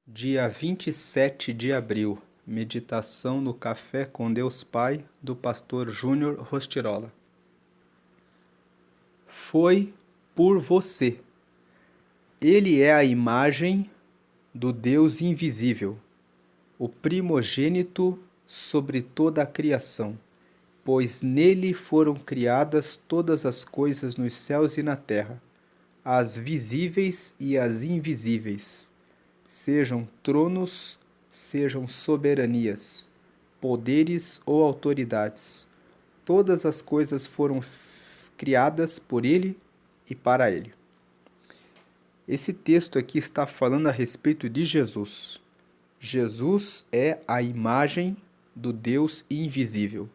Dia 27 de abril, meditação no Café com Deus Pai, do pastor Júnior Rostirola. Foi por você. Ele é a imagem do Deus invisível, o primogênito sobre toda a criação, pois nele foram criadas todas as coisas nos céus e na terra, as visíveis e as invisíveis. Sejam tronos, sejam soberanias, poderes ou autoridades. Todas as coisas foram criadas por ele e para ele. Esse texto aqui está falando a respeito de Jesus. Jesus é a imagem do Deus invisível.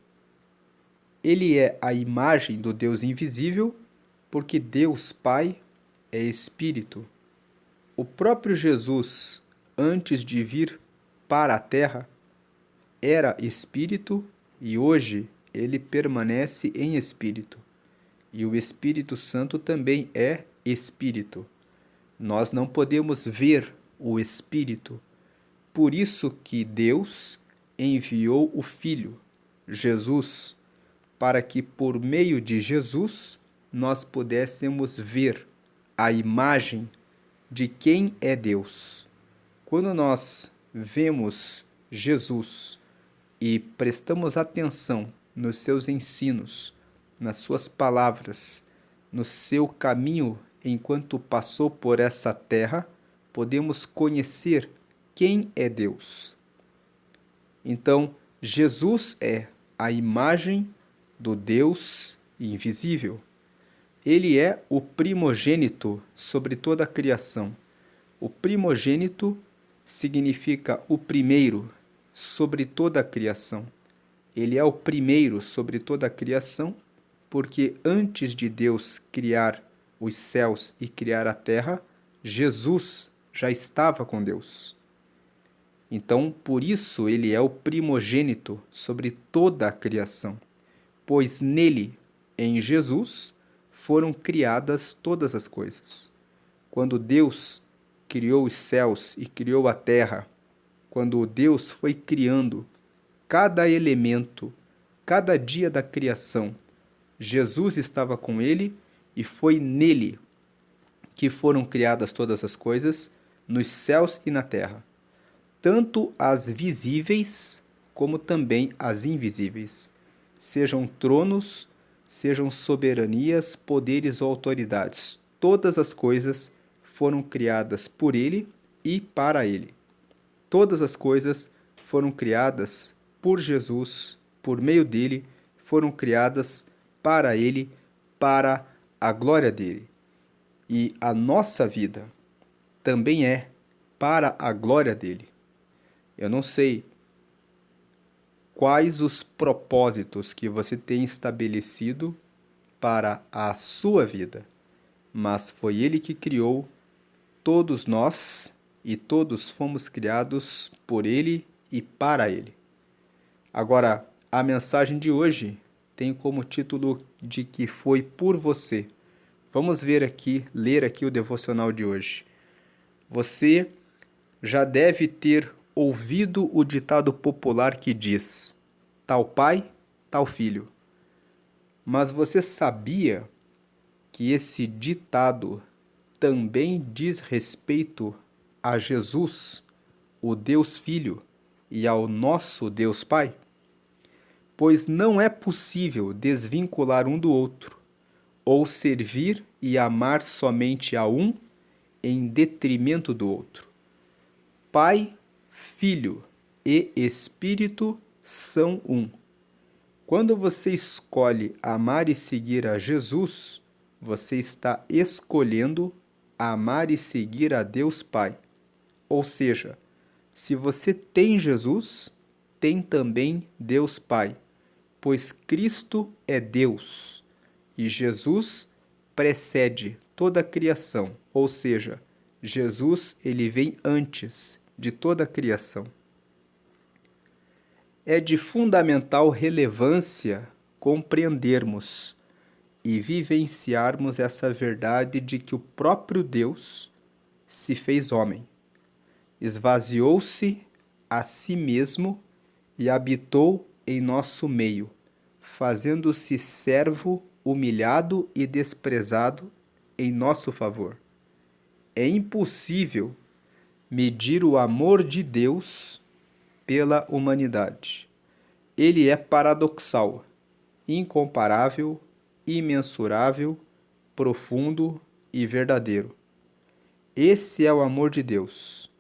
Ele é a imagem do Deus invisível porque Deus Pai é Espírito. O próprio Jesus, antes de vir para a terra, era espírito e hoje ele permanece em espírito. E o Espírito Santo também é espírito. Nós não podemos ver o Espírito. Por isso que Deus enviou o Filho, Jesus, para que por meio de Jesus nós pudéssemos ver a imagem de quem é Deus. Quando nós vemos Jesus e prestamos atenção nos seus ensinos, nas suas palavras, no seu caminho enquanto passou por essa terra, podemos conhecer quem é Deus. Então, Jesus é a imagem do Deus invisível. Ele é o primogênito sobre toda a criação. O primogênito significa o primeiro sobre toda a criação. Ele é o primeiro sobre toda a criação, porque antes de Deus criar os céus e criar a terra, Jesus já estava com Deus. Então, por isso, ele é o primogênito sobre toda a criação, pois nele, em Jesus, foram criadas todas as coisas. Quando Deus criou os céus e criou a terra, quando Deus foi criando cada elemento, cada dia da criação, Jesus estava com ele e foi nele que foram criadas todas as coisas, nos céus e na terra, tanto as visíveis como também as invisíveis, sejam tronos, sejam soberanias, poderes ou autoridades. Todas as coisas foram criadas por ele e para ele. Todas as coisas foram criadas por Jesus, por meio dele, foram criadas para ele, para a glória dele. E a nossa vida também é para a glória dele. Eu não sei quais os propósitos que você tem estabelecido para a sua vida, mas foi ele que criou todos nós e todos fomos criados por ele e para ele. Agora, a mensagem de hoje tem como título de que foi por você. Vamos ler aqui o devocional de hoje. Você já deve ter ouvido o ditado popular que diz: tal pai, tal filho. Mas você sabia que esse ditado também diz respeito a Jesus, o Deus Filho, e ao nosso Deus Pai? Pois não é possível desvincular um do outro, ou servir e amar somente a um em detrimento do outro. Pai, Filho e Espírito são um. Quando você escolhe amar e seguir a Jesus, você está escolhendo amar e seguir a Deus Pai. Ou seja, se você tem Jesus, tem também Deus Pai, pois Cristo é Deus e Jesus precede toda a criação, ou seja, Jesus ele vem antes de toda a criação. É de fundamental relevância compreendermos e vivenciarmos essa verdade de que o próprio Deus se fez homem. esvaziou-se a si mesmo e habitou em nosso meio, fazendo-se servo, humilhado e desprezado em nosso favor. É impossível medir o amor de Deus pela humanidade. Ele é paradoxal, incomparável, imensurável, profundo e verdadeiro. Esse é o amor de Deus.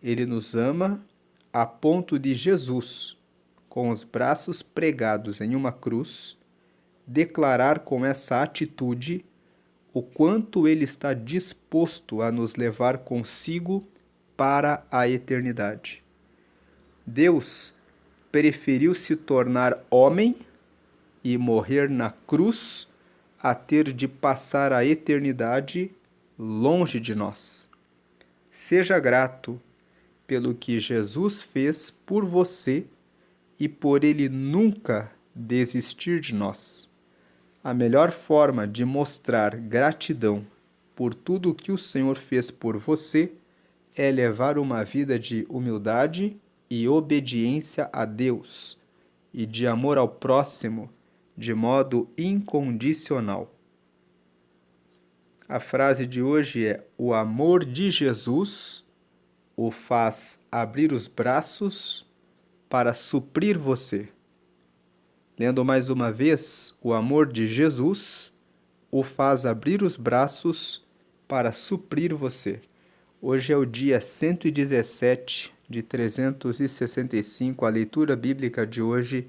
Ele nos ama a ponto de Jesus, com os braços pregados em uma cruz, declarar com essa atitude o quanto ele está disposto a nos levar consigo para a eternidade. Deus preferiu se tornar homem e morrer na cruz a ter de passar a eternidade longe de nós. Seja grato pelo que Jesus fez por você e por ele nunca desistir de nós. A melhor forma de mostrar gratidão por tudo que o Senhor fez por você é levar uma vida de humildade e obediência a Deus e de amor ao próximo de modo incondicional. A frase de hoje é: o amor de Jesus o faz abrir os braços para suprir você. Lendo mais uma vez, o amor de Jesus o faz abrir os braços para suprir você. Hoje é o dia 117 de 365. A leitura bíblica de hoje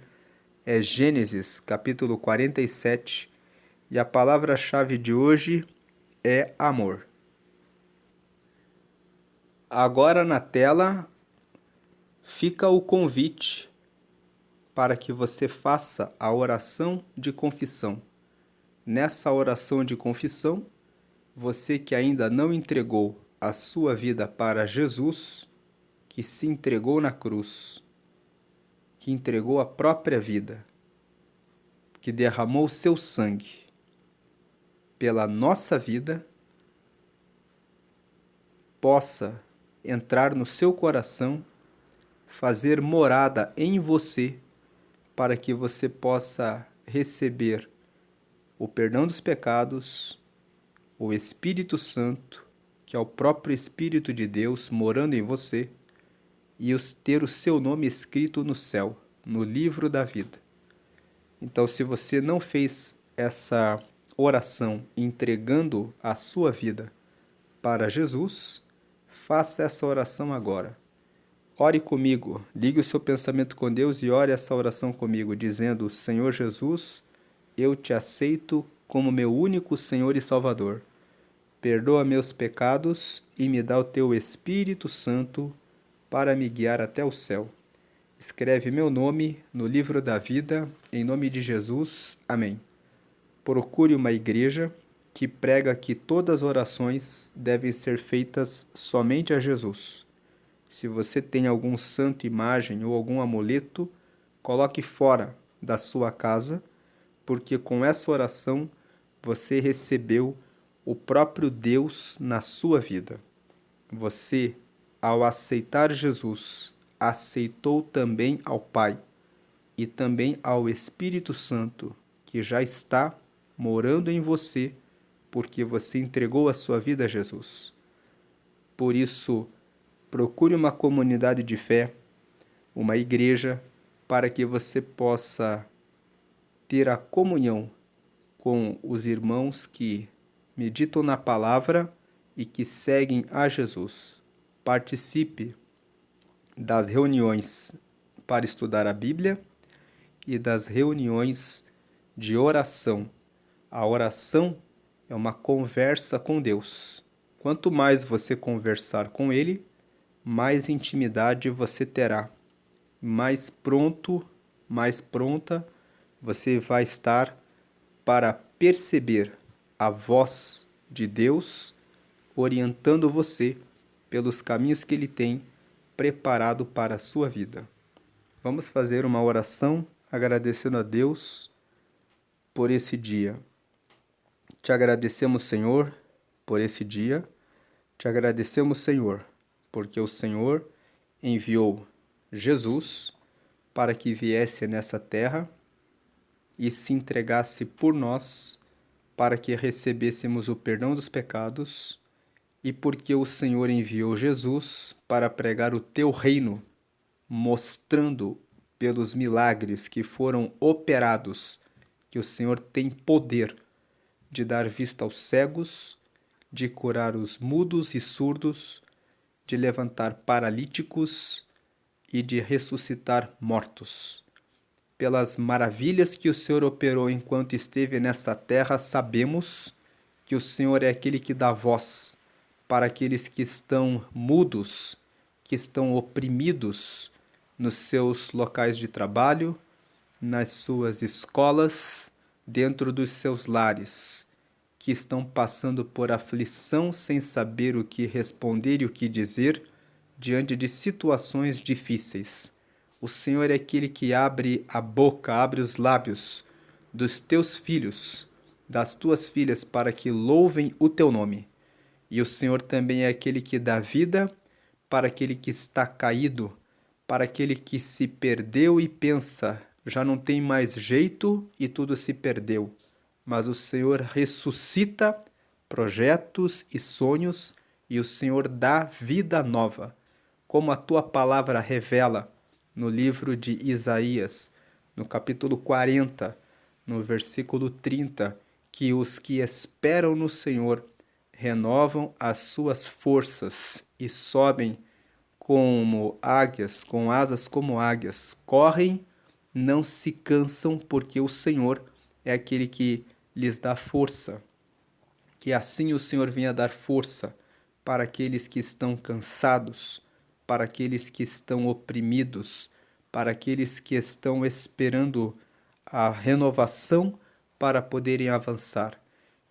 é Gênesis, capítulo 47, e a palavra-chave de hoje é amor. Agora na tela fica o convite para que você faça a oração de confissão. Nessa oração de confissão, você que ainda não entregou a sua vida para Jesus, que se entregou na cruz, que entregou a própria vida, que derramou seu sangue pela nossa vida, possa entrar no seu coração, fazer morada em você, para que você possa receber o perdão dos pecados, o Espírito Santo, que é o próprio Espírito de Deus morando em você, e ter o seu nome escrito no céu, no livro da vida. Então, se você não fez essa oração entregando a sua vida para Jesus, faça essa oração agora. Ore comigo, ligue o seu pensamento com Deus e ore essa oração comigo, dizendo: Senhor Jesus, eu te aceito como meu único Senhor e Salvador. Perdoa meus pecados e me dá o teu Espírito Santo para me guiar até o céu. Escreve meu nome no livro da vida, em nome de Jesus. Amém. Procure uma igreja que prega que todas as orações devem ser feitas somente a Jesus. Se você tem algum santo, imagem ou algum amuleto, coloque fora da sua casa, porque com essa oração você recebeu o próprio Deus na sua vida. Você, ao aceitar Jesus, aceitou também ao Pai e também ao Espírito Santo, que já está morando em você, porque você entregou a sua vida a Jesus. Por isso, procure uma comunidade de fé, uma igreja, para que você possa ter a comunhão com os irmãos que meditam na palavra e que seguem a Jesus. Participe das reuniões para estudar a Bíblia e das reuniões de oração. A oração é uma conversa com Deus. Quanto mais você conversar com Ele, mais intimidade você terá. Mais pronto, mais pronta você vai estar para perceber a voz de Deus orientando você pelos caminhos que Ele tem preparado para a sua vida. Vamos fazer uma oração agradecendo a Deus por esse dia. Te agradecemos, Senhor, por esse dia. Te agradecemos, Senhor, porque o Senhor enviou Jesus para que viesse nessa terra e se entregasse por nós para que recebêssemos o perdão dos pecados, e porque o Senhor enviou Jesus para pregar o teu reino, mostrando pelos milagres que foram operados que o Senhor tem poder de dar vista aos cegos, de curar os mudos e surdos, de levantar paralíticos e de ressuscitar mortos. Pelas maravilhas que o Senhor operou enquanto esteve nessa terra, sabemos que o Senhor é aquele que dá voz para aqueles que estão mudos, que estão oprimidos nos seus locais de trabalho, nas suas escolas, dentro dos seus lares, que estão passando por aflição sem saber o que responder e o que dizer diante de situações difíceis. O Senhor é aquele que abre a boca, abre os lábios dos teus filhos, das tuas filhas, para que louvem o teu nome. E o Senhor também é aquele que dá vida para aquele que está caído, para aquele que se perdeu e pensa, já não tem mais jeito e tudo se perdeu. Mas o Senhor ressuscita projetos e sonhos e o Senhor dá vida nova, como a tua palavra revela no livro de Isaías, no capítulo 40, no versículo 30, que os que esperam no Senhor renovam as suas forças e sobem como águias, com asas como águias, correm, não se cansam, porque o Senhor é aquele que lhes dá força. Que assim o Senhor venha dar força para aqueles que estão cansados, para aqueles que estão oprimidos, para aqueles que estão esperando a renovação para poderem avançar.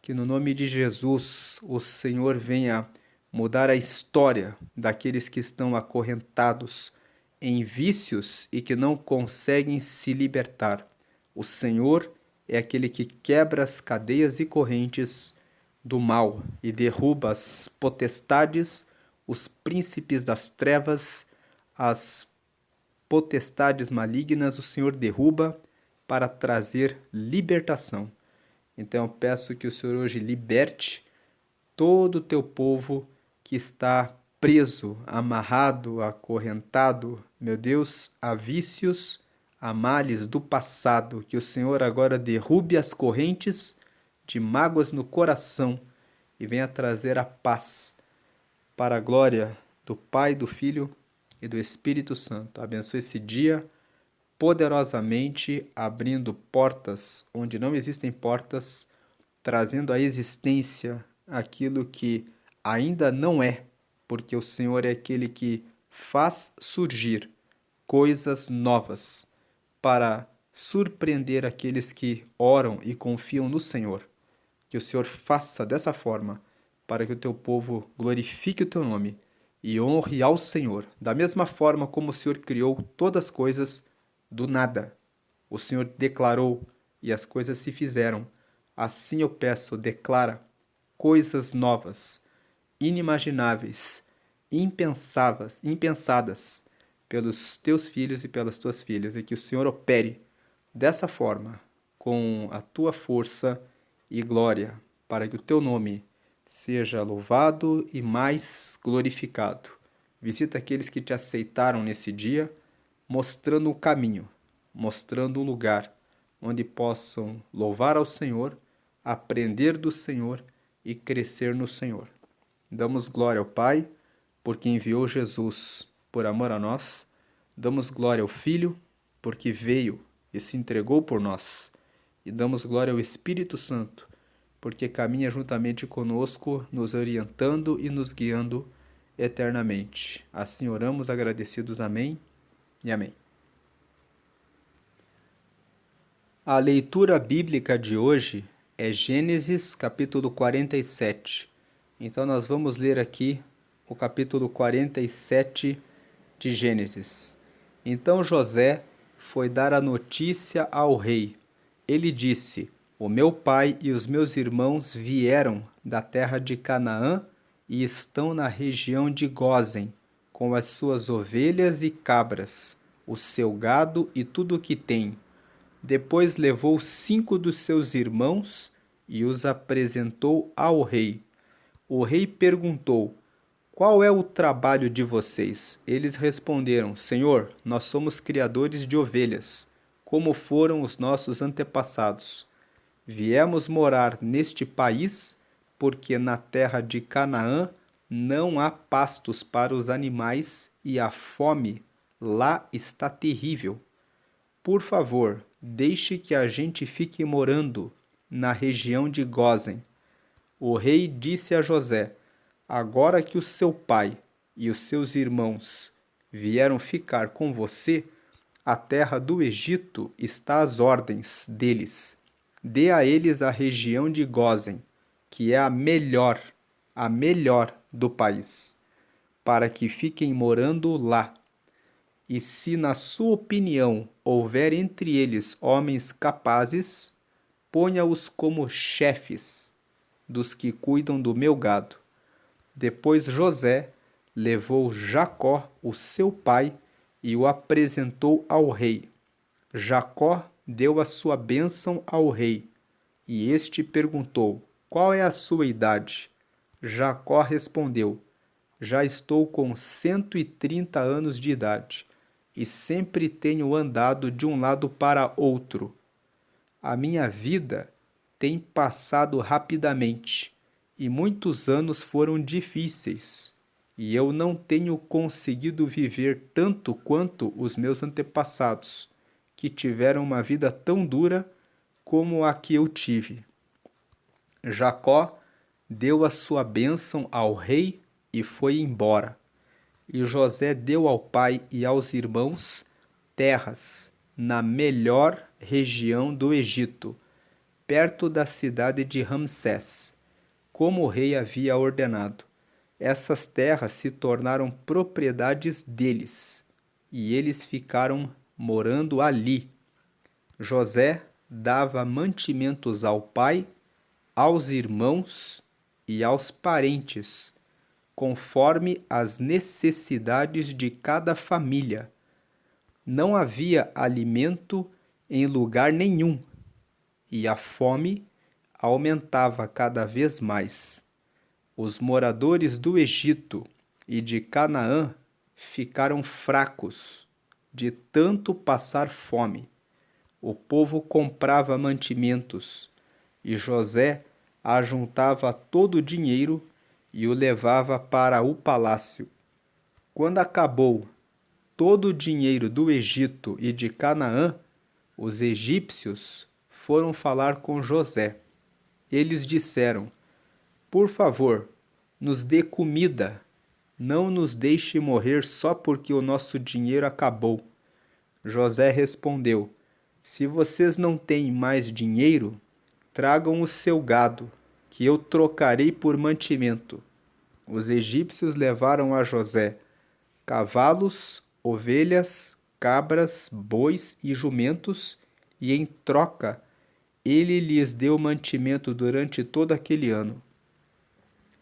Que no nome de Jesus o Senhor venha mudar a história daqueles que estão acorrentados em vícios e que não conseguem se libertar. O Senhor é aquele que quebra as cadeias e correntes do mal e derruba as potestades, os príncipes das trevas, as potestades malignas, o Senhor derruba para trazer libertação. Então eu peço que o Senhor hoje liberte todo o teu povo que está preso, amarrado, acorrentado, meu Deus, a vícios, a males do passado, que o Senhor agora derrube as correntes de mágoas no coração e venha trazer a paz para a glória do Pai, do Filho e do Espírito Santo. Abençoe esse dia poderosamente, abrindo portas onde não existem portas, trazendo à existência aquilo que ainda não é, porque o Senhor é aquele que faz surgir coisas novas para surpreender aqueles que oram e confiam no Senhor. Que o Senhor faça dessa forma para que o teu povo glorifique o teu nome e honre ao Senhor, da mesma forma como o Senhor criou todas as coisas do nada. O Senhor declarou e as coisas se fizeram. Assim eu peço, declara coisas novas, inimagináveis, impensadas pelos teus filhos e pelas tuas filhas, e que o Senhor opere dessa forma, com a tua força e glória, para que o teu nome seja louvado e mais glorificado. Visita aqueles que te aceitaram nesse dia, mostrando o caminho, mostrando o lugar onde possam louvar ao Senhor, aprender do Senhor e crescer no Senhor. Damos glória ao Pai, porque enviou Jesus por amor a nós. Damos glória ao Filho, porque veio e se entregou por nós. E damos glória ao Espírito Santo, porque caminha juntamente conosco, nos orientando e nos guiando eternamente. Assim oramos agradecidos. Amém e amém. A leitura bíblica de hoje é Gênesis capítulo 47. Então nós vamos ler aqui o capítulo 47 de Gênesis. Então José foi dar a notícia ao rei. Ele disse: O meu pai e os meus irmãos vieram da terra de Canaã e estão na região de Gósen. com as suas ovelhas e cabras, o seu gado e tudo o que tem. Depois levou 5 dos seus irmãos e os apresentou ao rei. O rei perguntou: qual é o trabalho de vocês? Eles responderam: Senhor, nós somos criadores de ovelhas, como foram os nossos antepassados. Viemos morar neste país porque na terra de Canaã não há pastos para os animais e a fome lá está terrível. Por favor, deixe que a gente fique morando na região de Gósen. O rei disse a José: agora que o seu pai e os seus irmãos vieram ficar com você, a terra do Egito está às ordens deles. Dê a eles a região de Gósen, que é a melhor do país, para que fiquem morando lá. E se na sua opinião houver entre eles homens capazes, ponha-os como chefes dos que cuidam do meu gado. Depois José levou Jacó, o seu pai, e o apresentou ao rei. Jacó deu a sua bênção ao rei, e este perguntou: qual é a sua idade? Jacó respondeu: já estou com 130 anos de idade, e sempre tenho andado de um lado para outro. A minha vida tem passado rapidamente, e muitos anos foram difíceis, e eu não tenho conseguido viver tanto quanto os meus antepassados, que tiveram uma vida tão dura como a que eu tive. Jacó deu a sua bênção ao rei e foi embora. E José deu ao pai e aos irmãos terras na melhor região do Egito, perto da cidade de Ramsés, como o rei havia ordenado. Essas terras se tornaram propriedades deles, e eles ficaram morando ali. José dava mantimentos ao pai, aos irmãos e aos parentes, conforme as necessidades de cada família. Não havia alimento em lugar nenhum, e a fome aumentava cada vez mais. Os moradores do Egito e de Canaã ficaram fracos de tanto passar fome. O povo comprava mantimentos, e José ajuntava todo o dinheiro e o levava para o palácio. Quando acabou todo o dinheiro do Egito e de Canaã, os egípcios foram falar com José. Eles disseram: por favor, nos dê comida. Não nos deixe morrer só porque o nosso dinheiro acabou. José respondeu: se vocês não têm mais dinheiro, tragam o seu gado, que eu trocarei por mantimento. Os egípcios levaram a José cavalos, ovelhas, cabras, bois e jumentos, e em troca ele lhes deu mantimento durante todo aquele ano.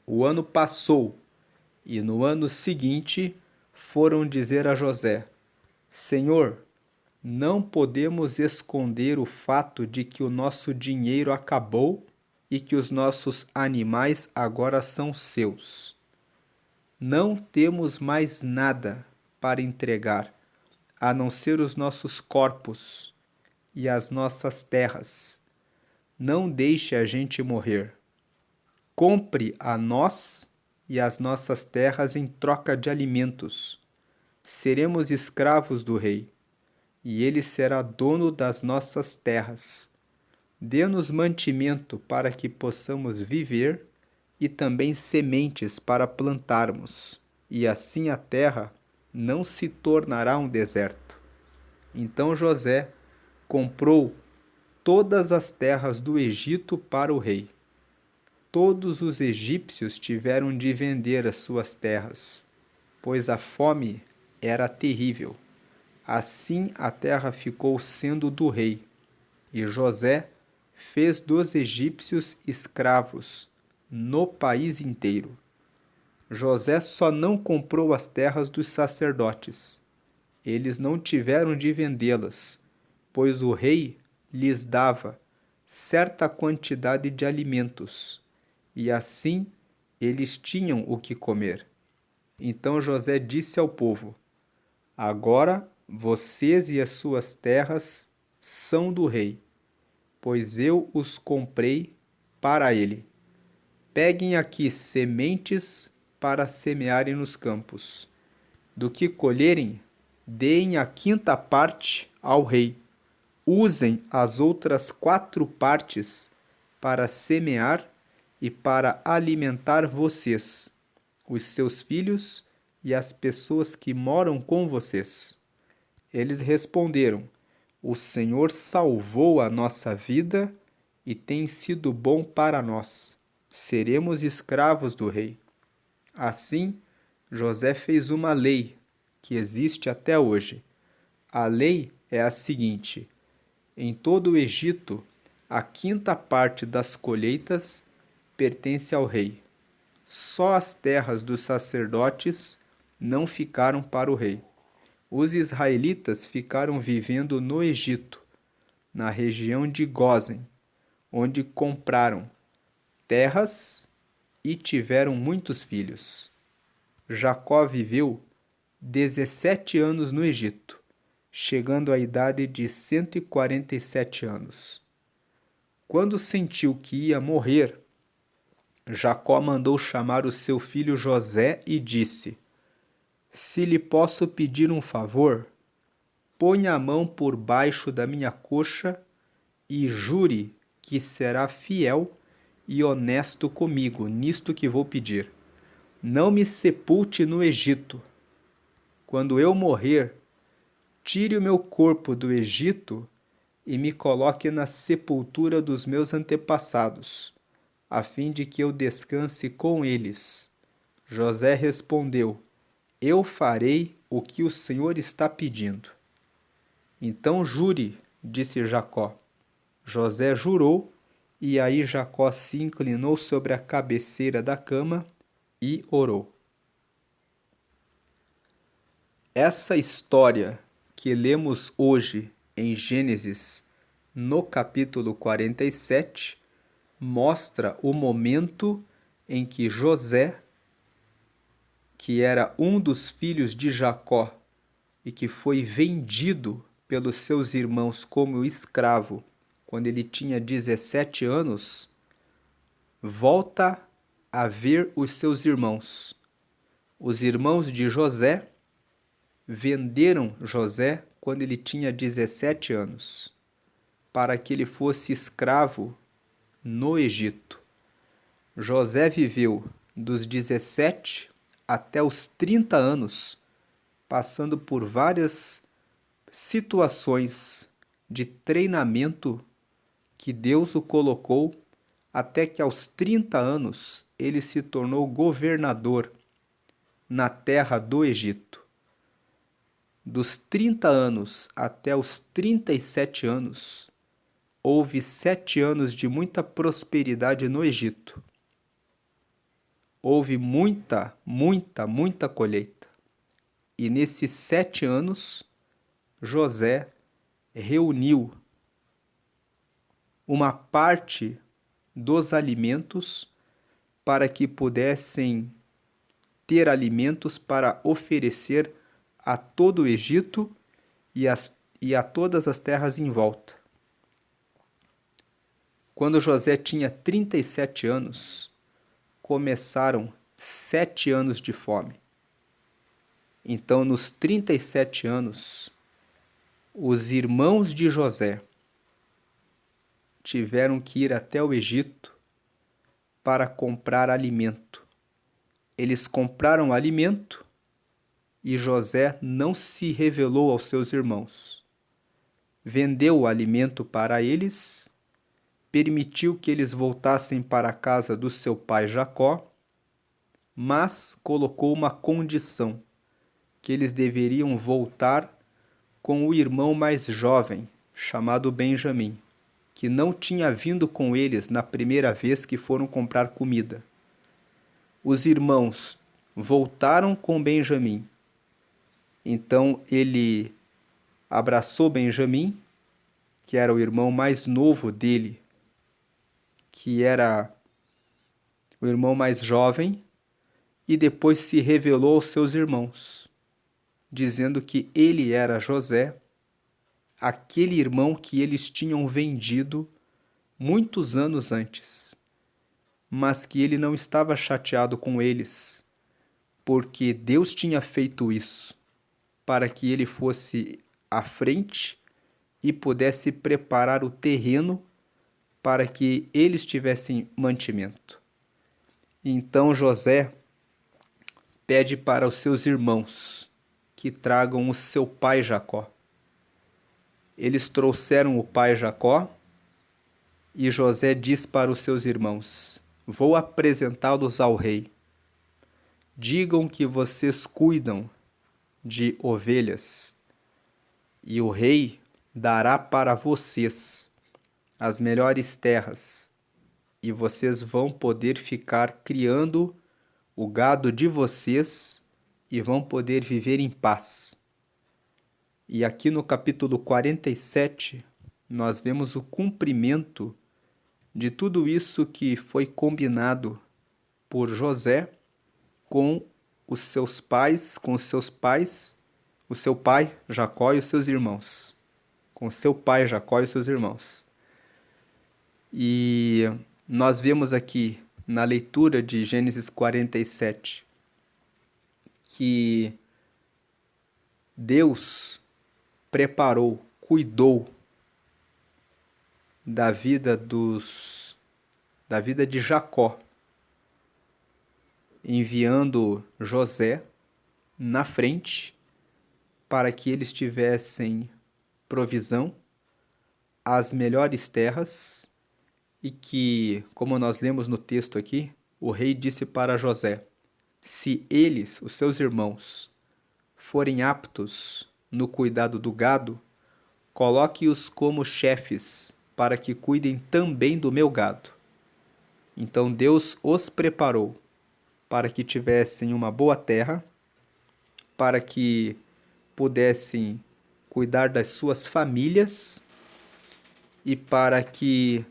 O ano passou, e no ano seguinte foram dizer a José: Senhor, não podemos esconder o fato de que o nosso dinheiro acabou e que os nossos animais agora são seus. Não temos mais nada para entregar, a não ser os nossos corpos e as nossas terras. Não deixe a gente morrer. Compre a nós e as nossas terras em troca de alimentos. Seremos escravos do rei, e ele será dono das nossas terras. Dê-nos mantimento para que possamos viver e também sementes para plantarmos, e assim a terra não se tornará um deserto. Então José comprou todas as terras do Egito para o rei. Todos os egípcios tiveram de vender as suas terras, pois a fome era terrível. Assim a terra ficou sendo do rei, e José fez dos egípcios escravos no país inteiro. José só não comprou as terras dos sacerdotes. Eles não tiveram de vendê-las, pois o rei lhes dava certa quantidade de alimentos, e assim eles tinham o que comer. Então José disse ao povo: Agora vocês e as suas terras são do rei, pois eu os comprei para ele. Peguem aqui sementes para semearem nos campos. Do que colherem, deem a quinta parte ao rei. Usem as outras 4 partes para semear e para alimentar vocês, os seus filhos e as pessoas que moram com vocês. Eles responderam: O Senhor salvou a nossa vida e tem sido bom para nós. Seremos escravos do rei. Assim, José fez uma lei que existe até hoje. A lei é a seguinte: em todo o Egito, a quinta parte das colheitas pertence ao rei. Só as terras dos sacerdotes não ficaram para o rei. Os israelitas ficaram vivendo no Egito, na região de Gósen, onde compraram terras e tiveram muitos filhos. Jacó viveu 17 anos no Egito, chegando à idade de 147 anos. Quando sentiu que ia morrer, Jacó mandou chamar o seu filho José e disse: Se lhe posso pedir um favor, ponha a mão por baixo da minha coxa e jure que será fiel e honesto comigo nisto que vou pedir. Não me sepulte no Egito. Quando eu morrer, tire o meu corpo do Egito e me coloque na sepultura dos meus antepassados, a fim de que eu descanse com eles. José respondeu: Eu farei o que o Senhor está pedindo. Então jure, disse Jacó. José jurou, e aí Jacó se inclinou sobre a cabeceira da cama e orou. Essa história que lemos hoje em Gênesis, no capítulo 47, mostra o momento em que José, que era um dos filhos de Jacó e que foi vendido pelos seus irmãos como escravo quando ele tinha 17 anos, volta a ver os seus irmãos. Os irmãos de José venderam José quando ele tinha 17 anos, para que ele fosse escravo no Egito. José viveu dos 17 até os 30 anos, passando por várias situações de treinamento que Deus o colocou, até que aos 30 anos ele se tornou governador na terra do Egito. Dos 30 anos até os 37 anos, houve 7 anos de muita prosperidade no Egito. Houve muita colheita. E nesses 7 anos, José reuniu uma parte dos alimentos para que pudessem ter alimentos para oferecer a todo o Egito e a todas as terras em volta. Quando José tinha 37 anos, começaram 7 anos de fome. Então, nos 37 anos, os irmãos de José tiveram que ir até o Egito para comprar alimento. Eles compraram alimento e José não se revelou aos seus irmãos. Vendeu o alimento para eles, permitiu que eles voltassem para a casa do seu pai Jacó, mas colocou uma condição, que eles deveriam voltar com o irmão mais jovem, chamado Benjamim, que não tinha vindo com eles na primeira vez que foram comprar comida. Os irmãos voltaram com Benjamim. Então ele abraçou Benjamim, que era o irmão mais novo dele, que era o irmão mais jovem, e depois se revelou aos seus irmãos, dizendo que ele era José, aquele irmão que eles tinham vendido muitos anos antes, mas que ele não estava chateado com eles, porque Deus tinha feito isso para que ele fosse à frente e pudesse preparar o terreno para que eles tivessem mantimento. Então José pede para os seus irmãos que tragam o seu pai Jacó. Eles trouxeram o pai Jacó e José diz para os seus irmãos: vou apresentá-los ao rei. Digam que vocês cuidam de ovelhas e o rei dará para vocês as melhores terras e vocês vão poder ficar criando o gado de vocês e vão poder viver em paz. E aqui no capítulo 47, nós vemos o cumprimento de tudo isso que foi combinado por José com os seus pais, o seu pai Jacó e os seus irmãos. Com o seu pai Jacó e os seus irmãos. E nós vemos aqui na leitura de Gênesis 47 que Deus preparou, cuidou da vida de Jacó, enviando José na frente para que eles tivessem provisão, as melhores terras e que, como nós lemos no texto aqui, o rei disse para José: se eles, os seus irmãos, forem aptos no cuidado do gado, coloque-os como chefes para que cuidem também do meu gado. Então Deus os preparou para que tivessem uma boa terra, para que pudessem cuidar das suas famílias e para que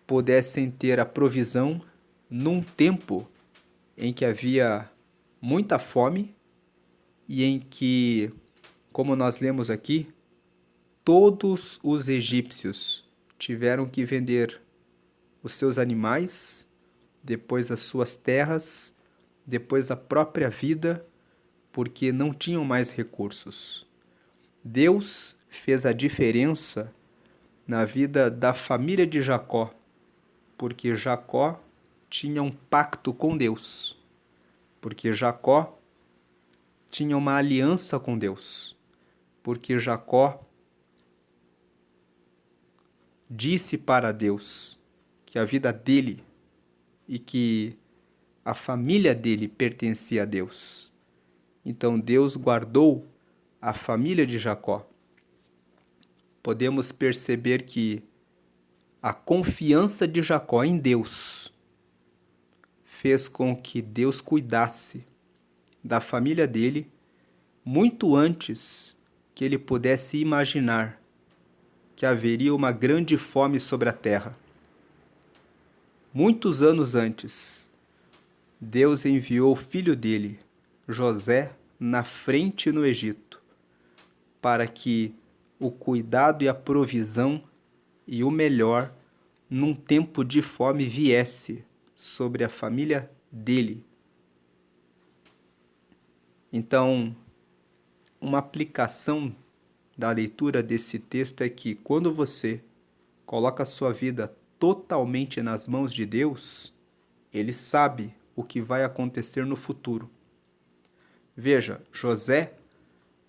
pudessem ter a provisão num tempo em que havia muita fome e em que, como nós lemos aqui, todos os egípcios tiveram que vender os seus animais, depois as suas terras, depois a própria vida, porque não tinham mais recursos. Deus fez a diferença na vida da família de Jacó, porque Jacó tinha um pacto com Deus, porque Jacó tinha uma aliança com Deus, porque Jacó disse para Deus que a vida dele e que a família dele pertencia a Deus. Então Deus guardou a família de Jacó. Podemos perceber que a confiança de Jacó em Deus fez com que Deus cuidasse da família dele muito antes que ele pudesse imaginar que haveria uma grande fome sobre a terra. Muitos anos antes, Deus enviou o filho dele, José, na frente no Egito, para que o cuidado e a provisão e o melhor num tempo de fome viesse sobre a família dele. Então, uma aplicação da leitura desse texto é que quando você coloca a sua vida totalmente nas mãos de Deus, Ele sabe o que vai acontecer no futuro. Veja, José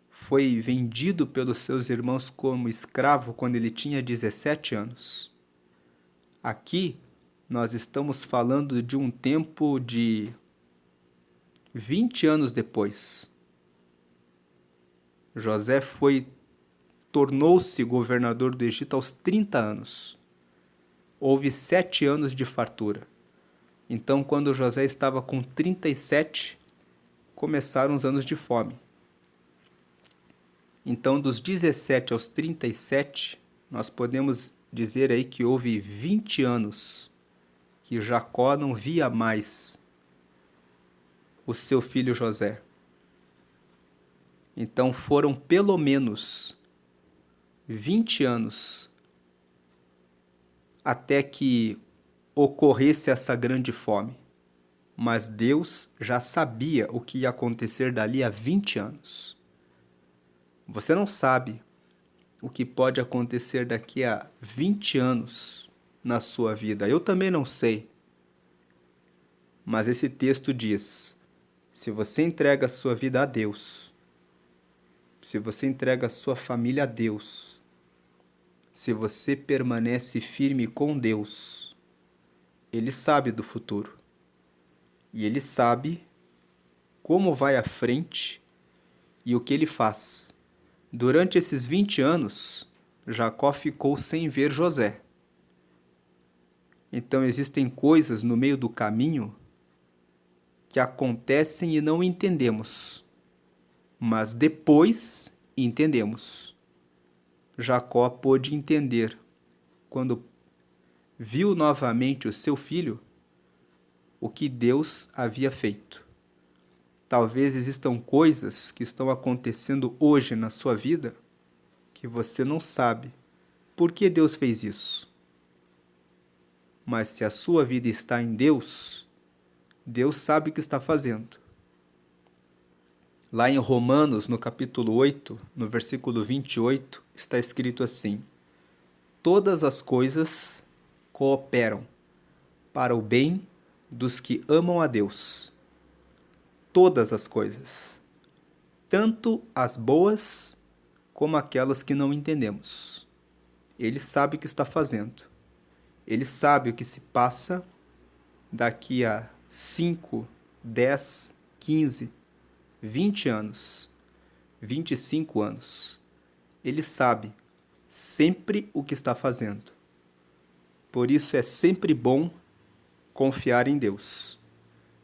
foi vendido pelos seus irmãos como escravo quando ele tinha 17 anos. Aqui, nós estamos falando de um tempo de 20 anos depois. José tornou-se governador do Egito aos 30 anos. Houve 7 anos de fartura. Então, quando José estava com 37, começaram os anos de fome. Então, dos 17 aos 37, nós podemos dizer aí que houve 20 anos que Jacó não via mais o seu filho José. Então foram pelo menos 20 anos até que ocorresse essa grande fome. Mas Deus já sabia o que ia acontecer dali a 20 anos. Você não sabe o que pode acontecer daqui a 20 anos na sua vida. Eu também não sei. Mas esse texto diz: se você entrega a sua vida a Deus, se você entrega a sua família a Deus, se você permanece firme com Deus, Ele sabe do futuro. E Ele sabe como vai à frente e o que Ele faz. Durante esses 20 anos, Jacó ficou sem ver José. Então existem coisas no meio do caminho que acontecem e não entendemos, mas depois entendemos. Jacó pôde entender quando viu novamente o seu filho o que Deus havia feito. Talvez existam coisas que estão acontecendo hoje na sua vida que você não sabe por que Deus fez isso. Mas se a sua vida está em Deus, Deus sabe o que está fazendo. Lá em Romanos, no capítulo 8, no versículo 28, está escrito assim: todas as coisas cooperam para o bem dos que amam a Deus. Todas as coisas, tanto as boas como aquelas que não entendemos. Ele sabe o que está fazendo. Ele sabe o que se passa daqui a 5, 10, 15, 20 anos, 25 anos. Ele sabe sempre o que está fazendo. Por isso é sempre bom confiar em Deus.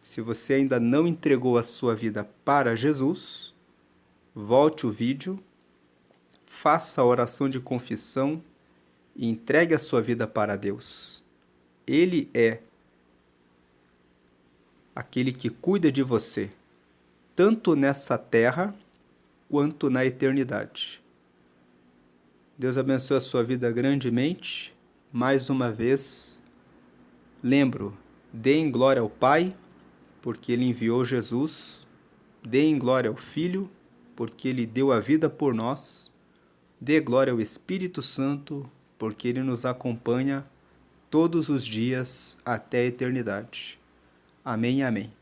Se você ainda não entregou a sua vida para Jesus, volte o vídeo, faça a oração de confissão e entregue a sua vida para Deus. Ele é aquele que cuida de você, tanto nessa terra quanto na eternidade. Deus abençoe a sua vida grandemente. Mais uma vez, lembro, deem glória ao Pai, porque Ele enviou Jesus. Deem glória ao Filho, porque Ele deu a vida por nós. Dê glória ao Espírito Santo, porque Ele nos acompanha todos os dias até a eternidade. Amém e amém.